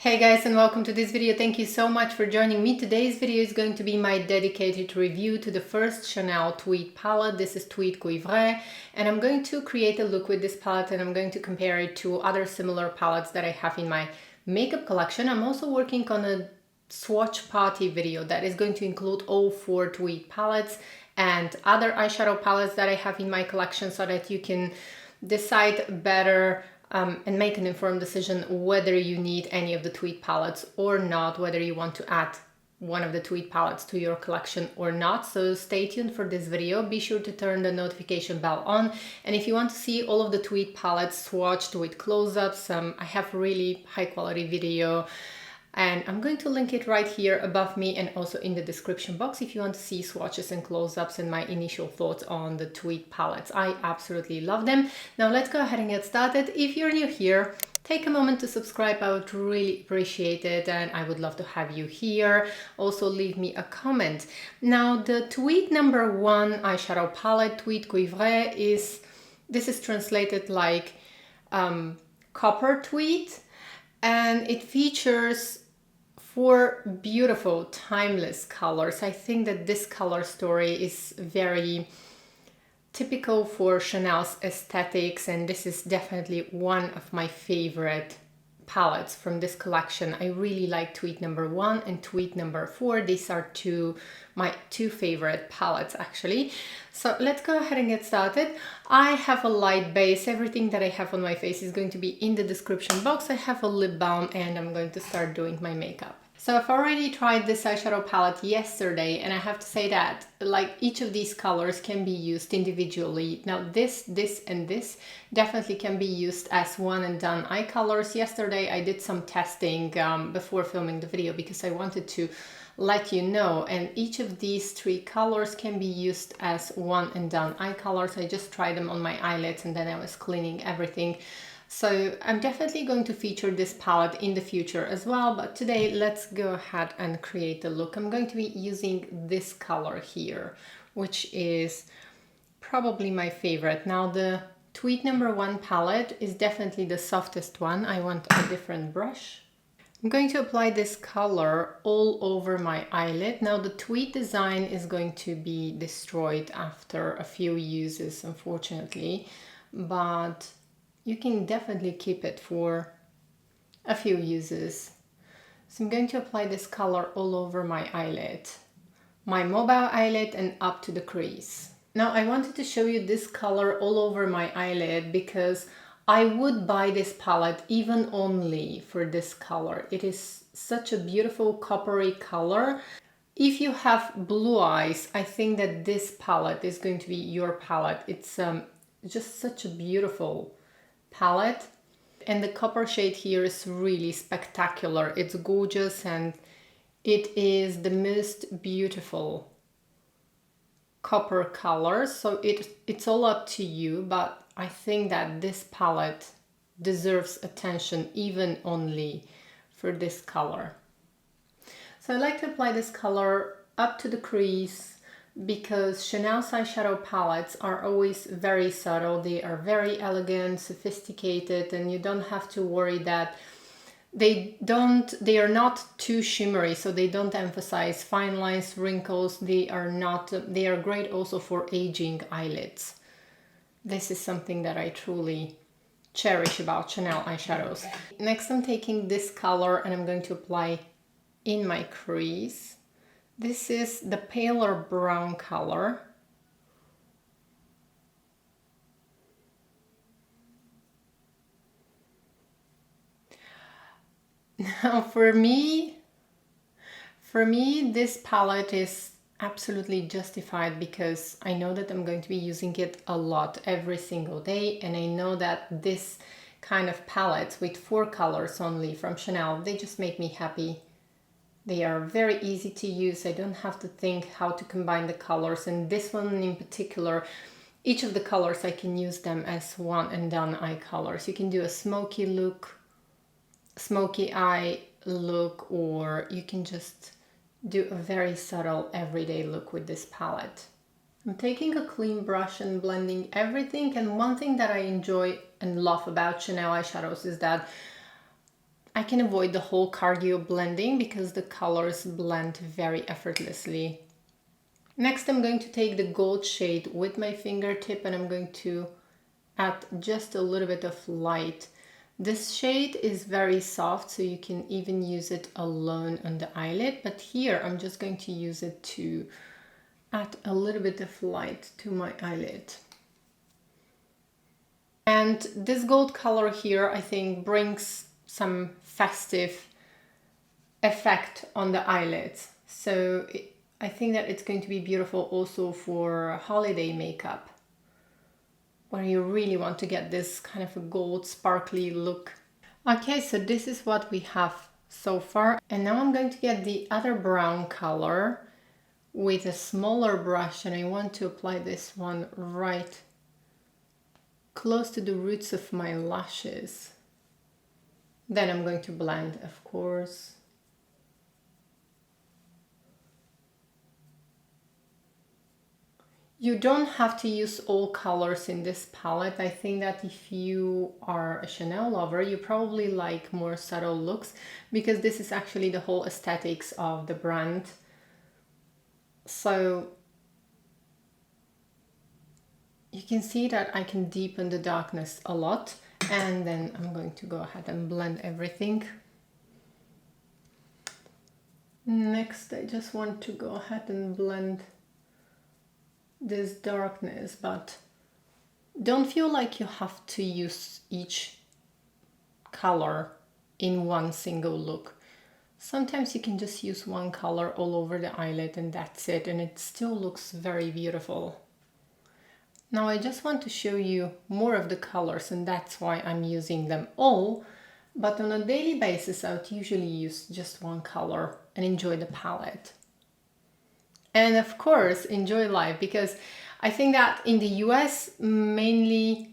Hey guys, and welcome to this video. Thank you so much for joining me. Today's video is going to be my dedicated review to the first Chanel Tweed palette. This is Tweed Cuivre, and I'm going to create a look with this palette and I'm going to compare it to other similar palettes that I have in my makeup collection. I'm also working on a swatch party video that is going to include all 4 Tweed palettes and other eyeshadow palettes that I have in my collection so that you can decide better and make an informed decision whether you need any of the Tweed palettes or not, whether you want to add one of the Tweed palettes to your collection or not. So stay tuned for this video. Be sure to turn the notification bell on. And if you want to see all of the Tweed palettes swatched with close-ups, I have really high quality video. And I'm going to link it right here above me and also in the description box if you want to see swatches and close-ups and my initial thoughts on the Tweed palettes. I absolutely love them. Now let's go ahead and get started. If you're new here, take a moment to subscribe. I would really appreciate it and I would love to have you here. Also leave me a comment. Now the Tweed #1 eyeshadow palette, Tweed Cuivre, this is translated like copper tweed, and it features 4 beautiful timeless colors. I think that this color story is very typical for Chanel's aesthetics, and this is definitely one of my favorite palettes from this collection. I really like Tweed #1 and Tweed #4. These are my two favorite palettes actually. So let's go ahead and get started. I have a light base. Everything that I have on my face is going to be in the description box. I have a lip balm and I'm going to start doing my makeup. So I've already tried this eyeshadow palette yesterday, and I have to say that like each of these colors can be used individually. Now this, and this definitely can be used as one and done eye colors. Yesterday I did some testing before filming the video because I wanted to let you know, and each of these 3 colors can be used as one and done eye colors. I just tried them on my eyelids and then I was cleaning everything. So I'm definitely going to feature this palette in the future as well, but today let's go ahead and create a look. I'm going to be using this color here, which is probably my favorite. Now the Tweed #1 palette is definitely the softest one. I want a different brush. I'm going to apply this color all over my eyelid. Now the tweed design is going to be destroyed after a few uses, unfortunately, but you can definitely keep it for a few uses. So I'm going to apply this color all over my eyelid, my mobile eyelid, and up to the crease. Now I wanted to show you this color all over my eyelid because I would buy this palette even only for this color. It is such a beautiful coppery color. If you have blue eyes, I think that this palette is going to be your palette. It's just such a beautiful palette, and the copper shade here is really spectacular. It's gorgeous and it is the most beautiful copper color, so it's all up to you, but I think that this palette deserves attention even only for this color. So I like to apply this color up to the crease because Chanel's eyeshadow palettes are always very subtle. They are very elegant, sophisticated, and you don't have to worry that they are not too shimmery, so they don't emphasize fine lines, wrinkles. They are great also for aging eyelids. This is something that I truly cherish about Chanel eyeshadows. Next I'm taking this color and I'm going to apply in my crease. This is the paler brown color. Now for me this palette is absolutely justified because I know that I'm going to be using it a lot every single day, and I know that this kind of palettes with 4 colors only from Chanel, they just make me happy. They are very easy to use. I don't have to think how to combine the colors, and this one in particular, each of the colors I can use them as one and done eye colors. You can do a smoky look, smoky eye look, or you can just do a very subtle everyday look with this palette. I'm taking a clean brush and blending everything, and one thing that I enjoy and love about Chanel eyeshadows is that I can avoid the whole cardio blending because the colors blend very effortlessly. Next, I'm going to take the gold shade with my fingertip and I'm going to add just a little bit of light. This shade is very soft, so you can even use it alone on the eyelid, but here I'm just going to use it to add a little bit of light to my eyelid. And this gold color here, I think, brings some festive effect on the eyelids. So I think that it's going to be beautiful also for holiday makeup, where you really want to get this kind of a gold sparkly look. Okay, so this is what we have so far. And now I'm going to get the other brown color with a smaller brush, and I want to apply this one right close to the roots of my lashes. Then I'm going to blend, of course. You don't have to use all colors in this palette. I think that if you are a Chanel lover, you probably like more subtle looks because this is actually the whole aesthetics of the brand. So you can see that I can deepen the darkness a lot, and then I'm going to go ahead and blend everything. Next, I just want to go ahead and blend this darkness, but don't feel like you have to use each color in one single look. Sometimes you can just use one color all over the eyelid and that's it, and it still looks very beautiful. Now I just want to show you more of the colors, and that's why I'm using them all, but on a daily basis I would usually use just one color and enjoy the palette. And of course, enjoy life, because I think that in the US, mainly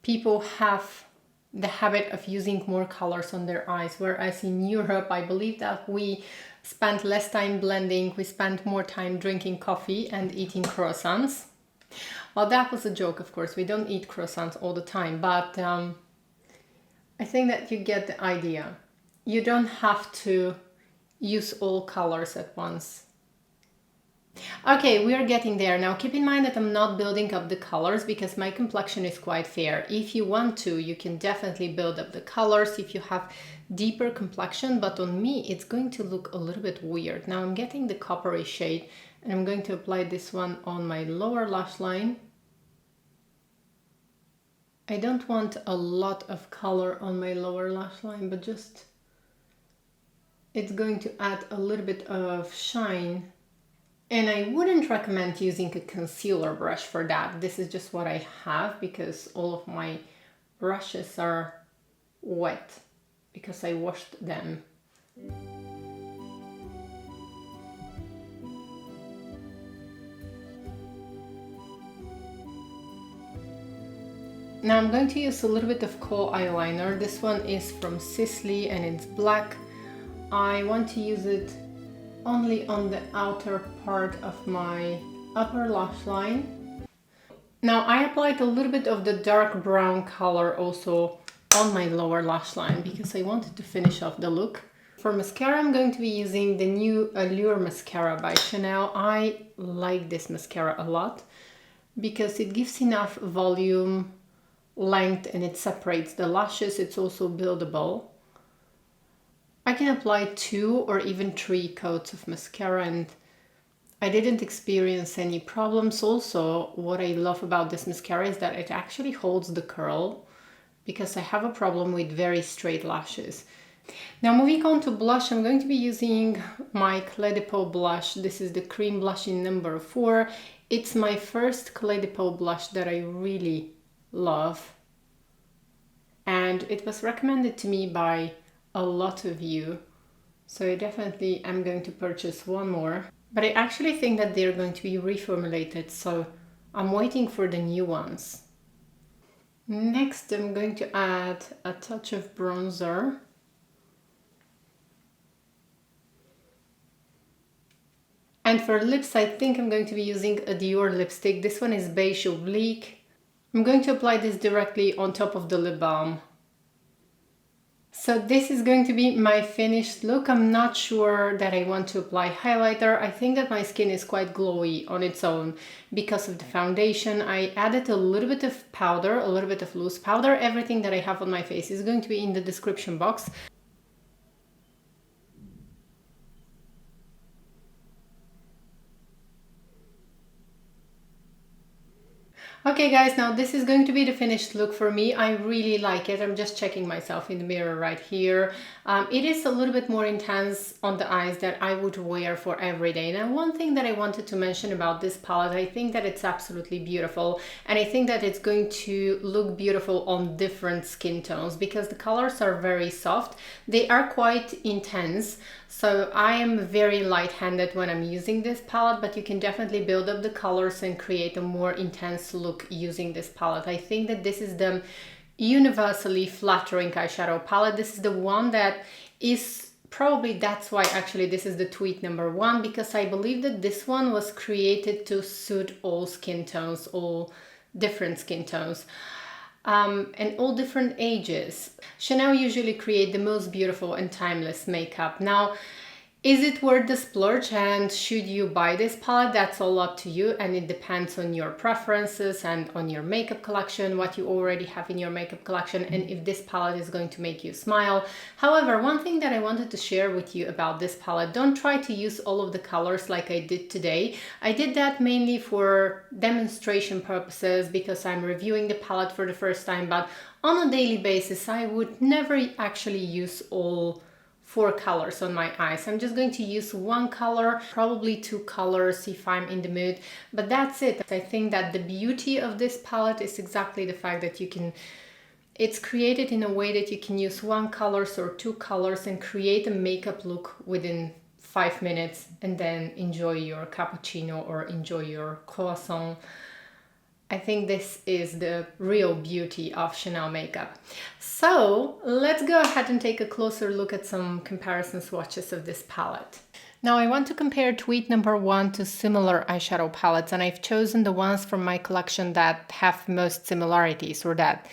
people have the habit of using more colors on their eyes, whereas in Europe, I believe that we spend less time blending, we spend more time drinking coffee and eating croissants. Well, that was a joke, of course. We don't eat croissants all the time, but I think that you get the idea. You don't have to use all colors at once. Okay, we are getting there. Now keep in mind that I'm not building up the colors because my complexion is quite fair. If you want to, you can definitely build up the colors if you have deeper complexion, but on me it's going to look a little bit weird. Now I'm getting the coppery shade and I'm going to apply this one on my lower lash line. I don't want a lot of color on my lower lash line, but just it's going to add a little bit of shine. And I wouldn't recommend using a concealer brush for that. This is just what I have because all of my brushes are wet because I washed them. Now I'm going to use a little bit of kohl eyeliner. This one is from Sisley and it's black. I want to use it only on the outer part of my upper lash line. Now I applied a little bit of the dark brown color also on my lower lash line because I wanted to finish off the look. For mascara, I'm going to be using the new Allure mascara by Chanel. I like this mascara a lot because it gives enough volume, length, and it separates the lashes. It's also buildable. I can apply 2 or even 3 coats of mascara and I didn't experience any problems. Also, what I love about this mascara is that it actually holds the curl because I have a problem with very straight lashes. Now moving on to blush, I'm going to be using my Clé de Peau blush. This is the cream blush in number 4. It's my first Clé de Peau blush that I really love. And it was recommended to me by a lot of you, so I definitely am going to purchase one more, but I actually think that they're going to be reformulated, so I'm waiting for the new ones. Next I'm going to add a touch of bronzer. And for lips, I think I'm going to be using a Dior lipstick. This one is Beige Oblique. I'm going to apply this directly on top of the lip balm. So this is going to be my finished look. I'm not sure that I want to apply highlighter. I think that my skin is quite glowy on its own because of the foundation. I added a little bit of powder, a little bit of loose powder. Everything that I have on my face is going to be in the description box. Okay guys, now this is going to be the finished look for me. I really like it. I'm just checking myself in the mirror right here. It is a little bit more intense on the eyes that I would wear for every day. Now, one thing that I wanted to mention about this palette, I think that it's absolutely beautiful, and I think that it's going to look beautiful on different skin tones because the colors are very soft. They are quite intense. So I am very light-handed when I'm using this palette, but you can definitely build up the colors and create a more intense look using this palette. I think that this is the universally flattering eyeshadow palette. This is the one that is probably, that's why actually this is the Tweed #1, because I believe that this one was created to suit all skin tones, all different skin tones. And all different ages. Chanel usually create the most beautiful and timeless makeup. Now, is it worth the splurge, and should you buy this palette? That's all up to you, and it depends on your preferences and on your makeup collection, what you already have in your makeup collection, and if this palette is going to make you smile. However, one thing that I wanted to share with you about this palette, don't try to use all of the colors like I did today. I did that mainly for demonstration purposes because I'm reviewing the palette for the first time, but on a daily basis, I would never actually use all 4 colors on my eyes. I'm just going to use 1 color, probably 2 colors if I'm in the mood, but that's it. I think that the beauty of this palette is exactly the fact that you can, it's created in a way that you can use 1 color or 2 colors and create a makeup look within 5 minutes and then enjoy your cappuccino or enjoy your croissant. I think this is the real beauty of Chanel makeup. So let's go ahead and take a closer look at some comparison swatches of this palette. Now I want to compare Tweed #1 to similar eyeshadow palettes, and I've chosen the ones from my collection that have most similarities, or that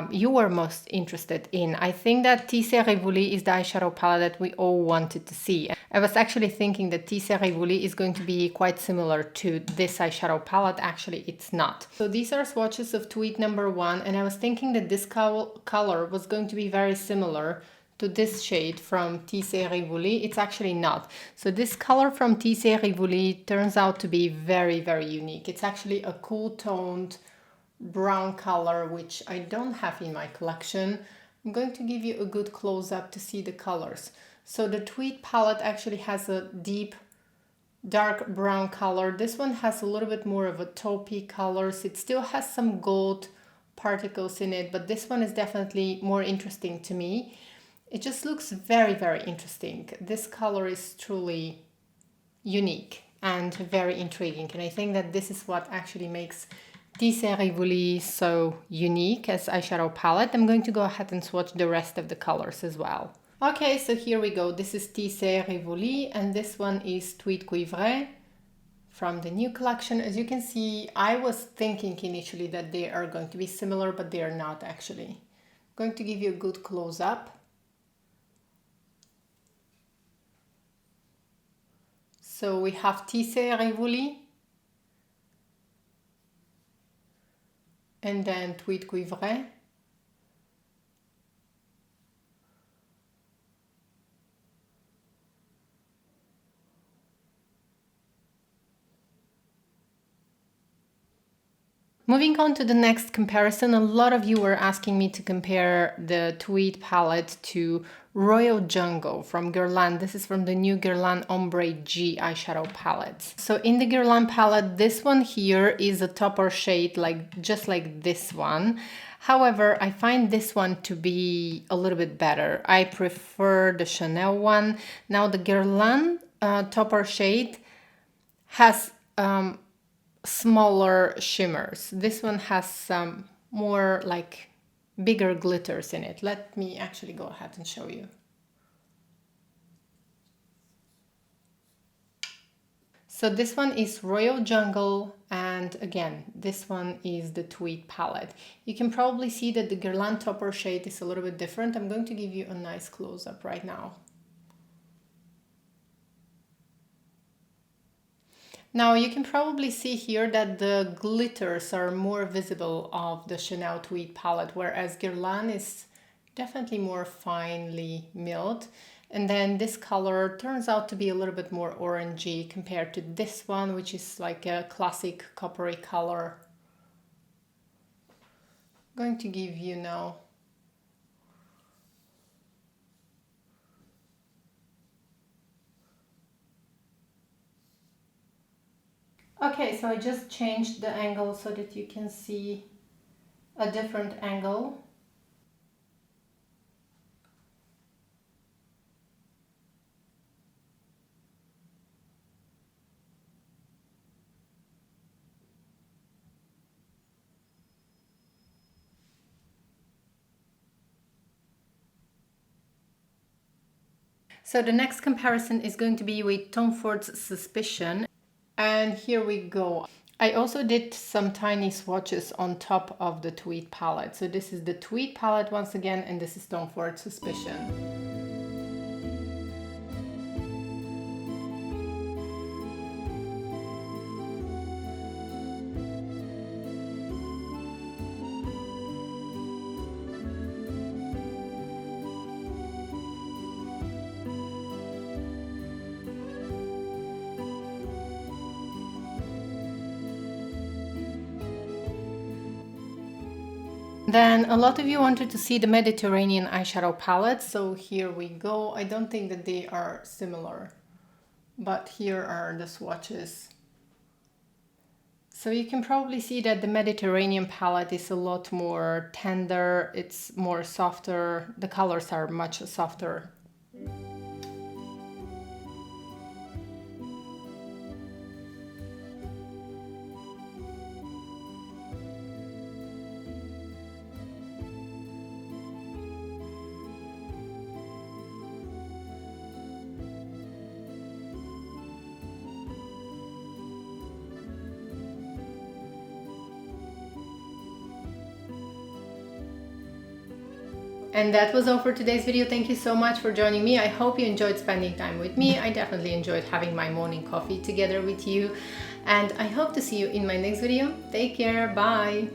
you were most interested in. I think that Tissé Révolu is the eyeshadow palette that we all wanted to see. I was actually thinking that Tissé Révolu is going to be quite similar to this eyeshadow palette. Actually, it's not. So these are swatches of Tweed #1, and I was thinking that this color was going to be very similar to this shade from Tissé Révolu. It's actually not. So this color from Tissé Révolu turns out to be very, very unique. It's actually a cool toned brown color, which I don't have in my collection. I'm going to give you a good close-up to see the colors. So the Tweed palette actually has a deep dark brown color. This one has a little bit more of a taupey colors. It still has some gold particles in it, but this one is definitely more interesting to me. It just looks very, very interesting. This color is truly unique and very intriguing, and I think that this is what actually makes Tissé Révolu so unique as eyeshadow palette. I'm going to go ahead and swatch the rest of the colors as well. Okay, so here we go. This is Tissé Révolu, and this one is Tweed Cuivre from the new collection. As you can see, I was thinking initially that they are going to be similar, but they are not actually. I'm going to give you a good close-up. So we have Tissé Révolu, and then Tweed Cuivre. Moving on to the next comparison, a lot of you were asking me to compare the Tweed palette to Royal Jungle from Guerlain. This is from the new Guerlain Ombre G eyeshadow palette. So in the Guerlain palette, this one here is a topper shade, just like this one. However, I find this one to be a little bit better. I prefer the Chanel one. Now the Guerlain topper shade has smaller shimmers. This one has some more bigger glitters in it. Let me actually go ahead and show you. So this one is Royal Jungle, and again, this one is the Tweed palette. You can probably see that the Guerlain Topper shade is a little bit different. I'm going to give you a nice close-up right now. Now you can probably see here that the glitters are more visible of the Chanel Tweed palette, whereas Guerlain is definitely more finely milled. And then this color turns out to be a little bit more orangey compared to this one, which is like a classic coppery color. I'm going to give you now okay, so I just changed the angle so that you can see a different angle. So the next comparison is going to be with Tom Ford's Suspicion. And here we go. I also did some tiny swatches on top of the Tweed palette. So this is the Tweed palette once again, and this is Tom Ford's Suspicion. Then a lot of you wanted to see the Mediterranean eyeshadow palette, so here we go. I don't think that they are similar, but here are the swatches. So you can probably see that the Mediterranean palette is a lot more tender, it's more softer, the colors are much softer. And that was all for today's video. Thank you so much for joining me. I hope you enjoyed spending time with me. I definitely enjoyed having my morning coffee together with you. And I hope to see you in my next video. Take care. Bye.